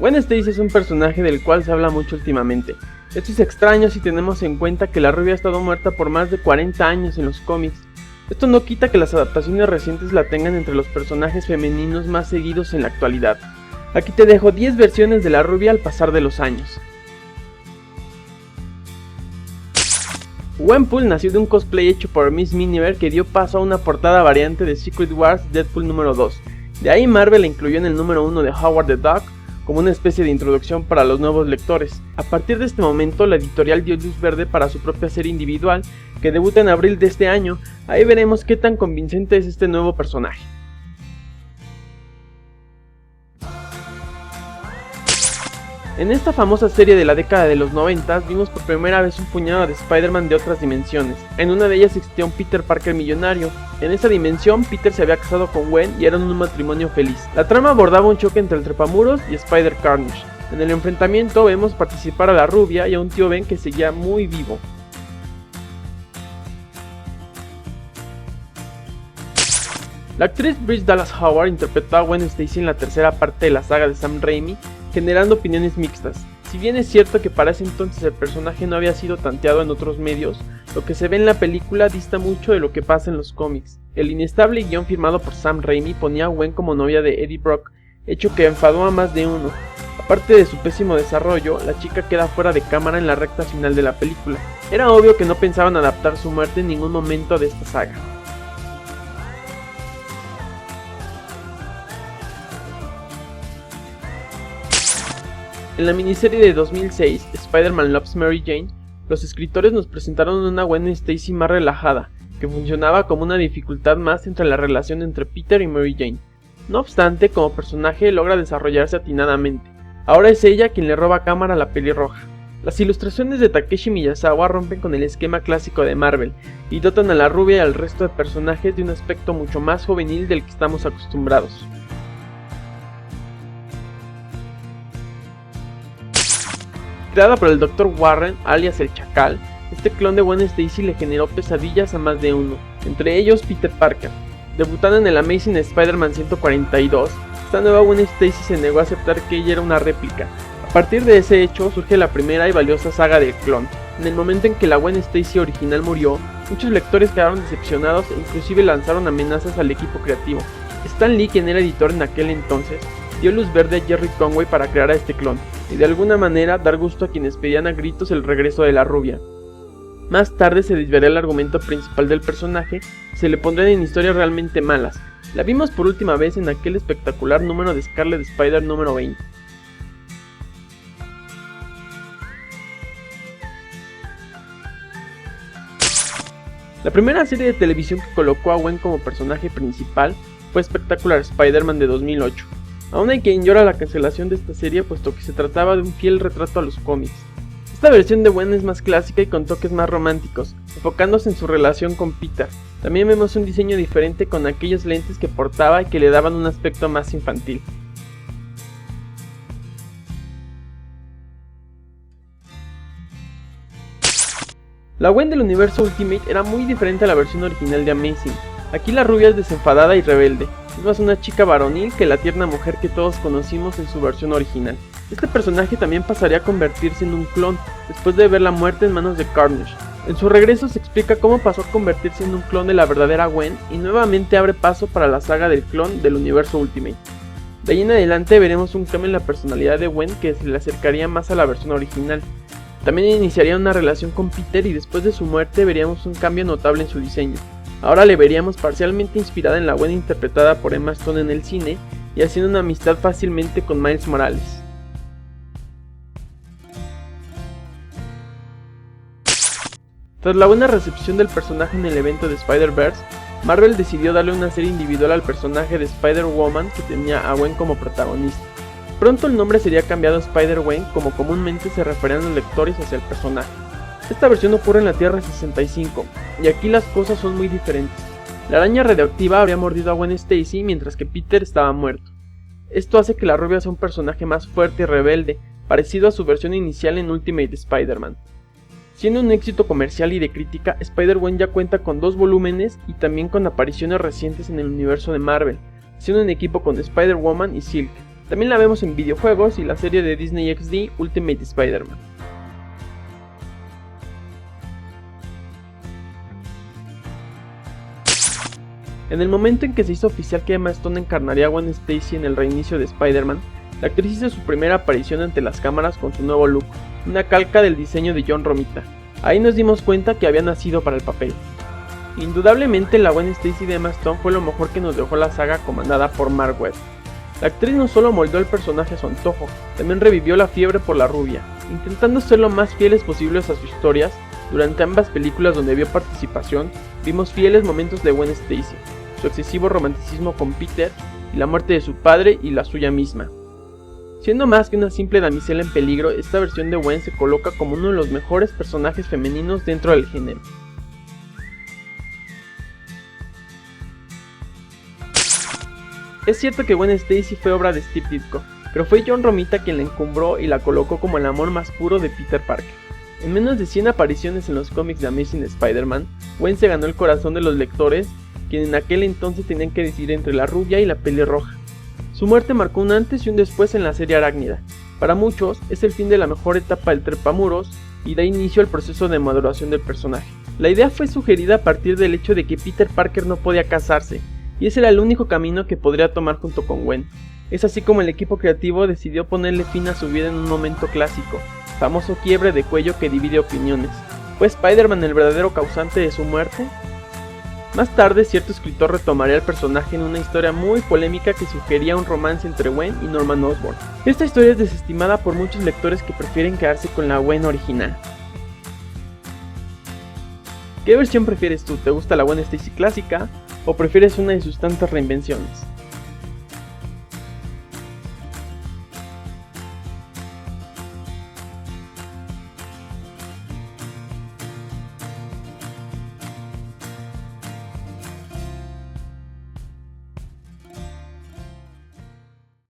Gwen Stacy es un personaje del cual se habla mucho últimamente. Esto es extraño si tenemos en cuenta que la rubia ha estado muerta por más de 40 años en los cómics. Esto no quita que las adaptaciones recientes la tengan entre los personajes femeninos más seguidos en la actualidad. Aquí te dejo 10 versiones de la rubia al pasar de los años. Gwenpool nació de un cosplay hecho por Miss Miniver que dio paso a una portada variante de Secret Wars Deadpool número 2. De ahí Marvel la incluyó en el número 1 de Howard the Duck como una especie de introducción para los nuevos lectores. A partir de este momento la editorial dio luz verde para su propia serie individual que debuta en abril de este año. Ahí veremos qué tan convincente es este nuevo personaje. En esta famosa serie de la década de los 90 vimos por primera vez un puñado de Spider-Man de otras dimensiones. En una de ellas existía un Peter Parker millonario. En esa dimensión Peter se había casado con Gwen y eran un matrimonio feliz. La trama abordaba un choque entre el Trepamuros y Spider-Carnage. En el enfrentamiento vemos participar a la rubia y a un tío Ben que seguía muy vivo. La actriz Bryce Dallas Howard interpretó a Gwen Stacy en la tercera parte de la saga de Sam Raimi, generando opiniones mixtas. Si bien es cierto que para ese entonces el personaje no había sido tanteado en otros medios, lo que se ve en la película dista mucho de lo que pasa en los cómics. El inestable guión firmado por Sam Raimi ponía a Gwen como novia de Eddie Brock, hecho que enfadó a más de uno. Aparte de su pésimo desarrollo, la chica queda fuera de cámara en la recta final de la película. Era obvio que no pensaban adaptar su muerte en ningún momento de esta saga. En la miniserie de 2006, Spider-Man Loves Mary Jane, los escritores nos presentaron una Gwen Stacy más relajada, que funcionaba como una dificultad más entre la relación entre Peter y Mary Jane. No obstante, como personaje logra desarrollarse atinadamente. Ahora es ella quien le roba cámara a la pelirroja. Las ilustraciones de Takeshi Miyazawa rompen con el esquema clásico de Marvel y dotan a la rubia y al resto de personajes de un aspecto mucho más juvenil del que estamos acostumbrados. Creada por el Dr. Warren, alias el Chacal, este clon de Gwen Stacy le generó pesadillas a más de uno, entre ellos Peter Parker. Debutando en el Amazing Spider-Man 142, esta nueva Gwen Stacy se negó a aceptar que ella era una réplica. A partir de ese hecho surge la primera y valiosa saga del clon. En el momento en que la Gwen Stacy original murió, muchos lectores quedaron decepcionados e inclusive lanzaron amenazas al equipo creativo. Stan Lee, quien era editor en aquel entonces, dio luz verde a Jerry Conway para crear a este clon, y de alguna manera dar gusto a quienes pedían a gritos el regreso de la rubia. Más tarde se desviaría el argumento principal del personaje y se le pondrían en historias realmente malas. La vimos por última vez en aquel espectacular número de Scarlet Spider número 20. La primera serie de televisión que colocó a Gwen como personaje principal fue Spectacular Spider-Man de 2008. Aún hay quien llora la cancelación de esta serie puesto que se trataba de un fiel retrato a los cómics. Esta versión de Gwen es más clásica y con toques más románticos, enfocándose en su relación con Peter. También vemos un diseño diferente con aquellos lentes que portaba y que le daban un aspecto más infantil. La Gwen del universo Ultimate era muy diferente a la versión original de Amazing. Aquí la rubia es desenfadada y rebelde, es más una chica varonil que la tierna mujer que todos conocimos en su versión original. Este personaje también pasaría a convertirse en un clon, después de ver la muerte en manos de Carnage. En su regreso se explica cómo pasó a convertirse en un clon de la verdadera Gwen y nuevamente abre paso para la saga del clon del universo Ultimate. De ahí en adelante veremos un cambio en la personalidad de Gwen que se le acercaría más a la versión original. También iniciaría una relación con Peter y después de su muerte veríamos un cambio notable en su diseño. Ahora le veríamos parcialmente inspirada en la Gwen interpretada por Emma Stone en el cine y haciendo una amistad fácilmente con Miles Morales. Tras la buena recepción del personaje en el evento de Spider-Verse, Marvel decidió darle una serie individual al personaje de Spider-Woman que tenía a Gwen como protagonista. Pronto el nombre sería cambiado a Spider-Gwen como comúnmente se referían los lectores hacia el personaje. Esta versión ocurre en la Tierra 65, y aquí las cosas son muy diferentes. La araña radioactiva habría mordido a Gwen Stacy mientras que Peter estaba muerto. Esto hace que la rubia sea un personaje más fuerte y rebelde, parecido a su versión inicial en Ultimate Spider-Man. Siendo un éxito comercial y de crítica, Spider-Gwen ya cuenta con 2 volúmenes y también con apariciones recientes en el universo de Marvel, siendo en equipo con Spider-Woman y Silk. También la vemos en videojuegos y la serie de Disney XD Ultimate Spider-Man. En el momento en que se hizo oficial que Emma Stone encarnaría a Gwen Stacy en el reinicio de Spider-Man, la actriz hizo su primera aparición ante las cámaras con su nuevo look, una calca del diseño de John Romita. Ahí nos dimos cuenta que había nacido para el papel. Indudablemente la Gwen Stacy de Emma Stone fue lo mejor que nos dejó la saga comandada por Mark Webb. La actriz no solo moldó el personaje a su antojo, también revivió la fiebre por la rubia, intentando ser lo más fieles posibles a sus historias. Durante ambas películas donde vio participación, vimos fieles momentos de Gwen Stacy, su excesivo romanticismo con Peter y la muerte de su padre y la suya misma. Siendo más que una simple damisela en peligro, esta versión de Gwen se coloca como uno de los mejores personajes femeninos dentro del género. Es cierto que Gwen Stacy fue obra de Steve Ditko, pero fue John Romita quien la encumbró y la colocó como el amor más puro de Peter Parker. En menos de 100 apariciones en los cómics de Amazing Spider-Man, Gwen se ganó el corazón de los lectores, quienes en aquel entonces tenían que decidir entre la rubia y la pelirroja. Su muerte marcó un antes y un después en la serie Arácnida. Para muchos, es el fin de la mejor etapa del trepamuros y da inicio al proceso de maduración del personaje. La idea fue sugerida a partir del hecho de que Peter Parker no podía casarse, y ese era el único camino que podría tomar junto con Gwen. Es así como el equipo creativo decidió ponerle fin a su vida en un momento clásico, famoso quiebre de cuello que divide opiniones. ¿Fue Spider-Man el verdadero causante de su muerte? Más tarde, cierto escritor retomaría el personaje en una historia muy polémica que sugería un romance entre Gwen y Norman Osborn. Esta historia es desestimada por muchos lectores que prefieren quedarse con la Gwen original. ¿Qué versión prefieres tú? ¿Te gusta la Gwen Stacy clásica o prefieres una de sus tantas reinvenciones?